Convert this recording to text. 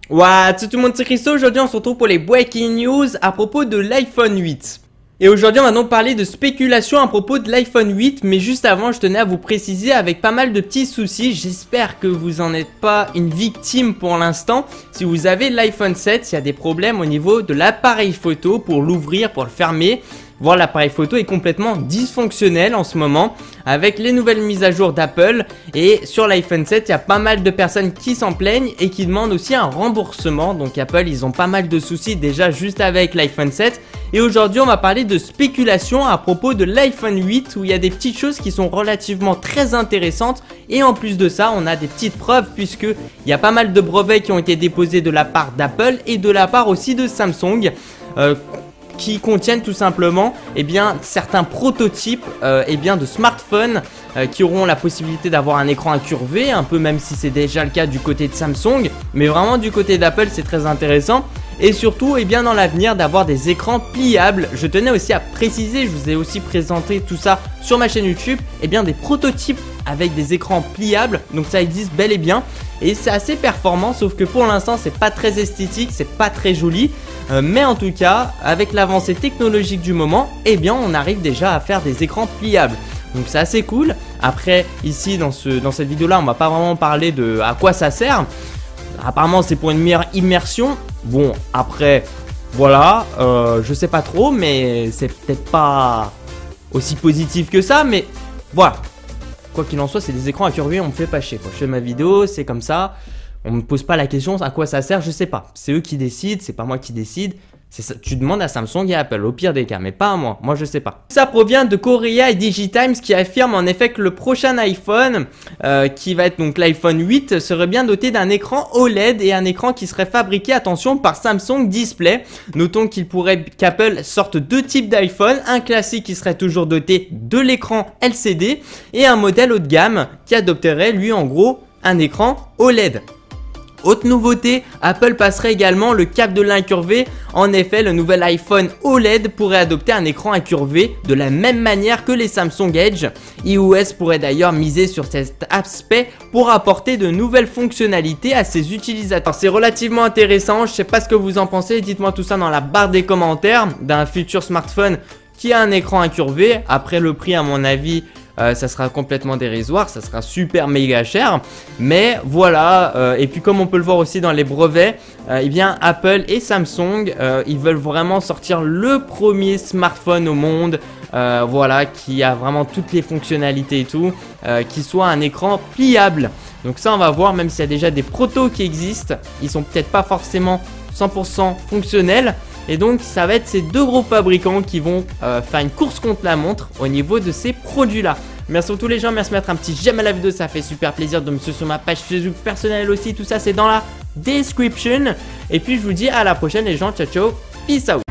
Tout le monde, c'est Christo. Aujourd'hui on se retrouve pour les breaking news à propos de l'iPhone 8. Et aujourd'hui on va donc parler de spéculation à propos de l'iPhone 8. Mais juste avant je tenais à vous préciser avec pas mal de petits soucis. J'espère que vous en êtes pas une victime pour l'instant. Si vous avez l'iPhone 7, il y a des problèmes au niveau de l'appareil photo pour l'ouvrir, pour le fermer. Voir l'appareil photo est complètement dysfonctionnel en ce moment avec les nouvelles mises à jour d'Apple. Et sur l'iPhone 7 il y a pas mal de personnes qui s'en plaignent et qui demandent aussi un remboursement. Donc Apple ils ont pas mal de soucis déjà juste avec l'iPhone 7. Et aujourd'hui on va parler de spéculation à propos de l'iPhone 8 où il y a des petites choses qui sont relativement très intéressantes. Et en plus de ça on a des petites preuves puisque il y a pas mal de brevets qui ont été déposés de la part d'Apple et de la part aussi de Samsung qui contiennent tout simplement certains prototypes de smartphones qui auront la possibilité d'avoir un écran incurvé, un peu même si c'est déjà le cas du côté de Samsung, mais vraiment du côté d'Apple c'est très intéressant. Et surtout dans l'avenir d'avoir des écrans pliables. Je tenais aussi à préciser, je vous ai aussi présenté tout ça sur ma chaîne YouTube, des prototypes avec des écrans pliables, donc ça existe bel et bien. Et c'est assez performant, sauf que pour l'instant c'est pas très esthétique, c'est pas très joli. Mais en tout cas, avec l'avancée technologique du moment, on arrive déjà à faire des écrans pliables. Donc c'est assez cool. Après, ici dans cette vidéo là, on va pas vraiment parler de à quoi ça sert. Apparemment c'est pour une meilleure immersion. Bon après, voilà, je sais pas trop, mais c'est peut-être pas aussi positif que ça, mais voilà. Quoi qu'il en soit, c'est des écrans incurvés, on me fait pas chier quoi. Je fais ma vidéo, c'est comme ça. On me pose pas la question à quoi ça sert, je sais pas. C'est eux qui décident, c'est pas moi qui décide. Ça, tu demandes à Samsung et à Apple, au pire des cas, mais pas à moi. Moi, je sais pas. Ça provient de Korea et DigiTimes qui affirme en effet que le prochain iPhone, qui va être donc l'iPhone 8, serait bien doté d'un écran OLED et un écran qui serait fabriqué, attention, par Samsung Display. Notons qu'Apple sorte deux types d'iPhone, un classique qui serait toujours doté de l'écran LCD et un modèle haut de gamme qui adopterait lui en gros un écran OLED. Autre nouveauté, Apple passerait également le cap de l'incurvé. En effet, le nouvel iPhone OLED pourrait adopter un écran incurvé de la même manière que les Samsung Edge. iOS pourrait d'ailleurs miser sur cet aspect pour apporter de nouvelles fonctionnalités à ses utilisateurs. C'est relativement intéressant, je sais pas ce que vous en pensez, dites-moi tout ça dans la barre des commentaires d'un futur smartphone qui a un écran incurvé. Après le prix à mon avis, ça sera complètement dérisoire, ça sera super méga cher, mais voilà. Et puis comme on peut le voir aussi dans les brevets, Apple et Samsung ils veulent vraiment sortir le premier smartphone au monde, qui a vraiment toutes les fonctionnalités et tout, qui soit un écran pliable. Donc ça on va voir, même s'il y a déjà des protos qui existent, ils sont peut-être pas forcément 100% fonctionnels. Et donc ça va être ces deux gros fabricants qui vont faire une course contre la montre au niveau de ces produits là. Merci à tous les gens, merci de mettre un petit j'aime à la vidéo, ça fait super plaisir de me suivre sur ma page Facebook personnelle aussi, tout ça c'est dans la description. Et puis je vous dis à la prochaine les gens, ciao ciao, peace out.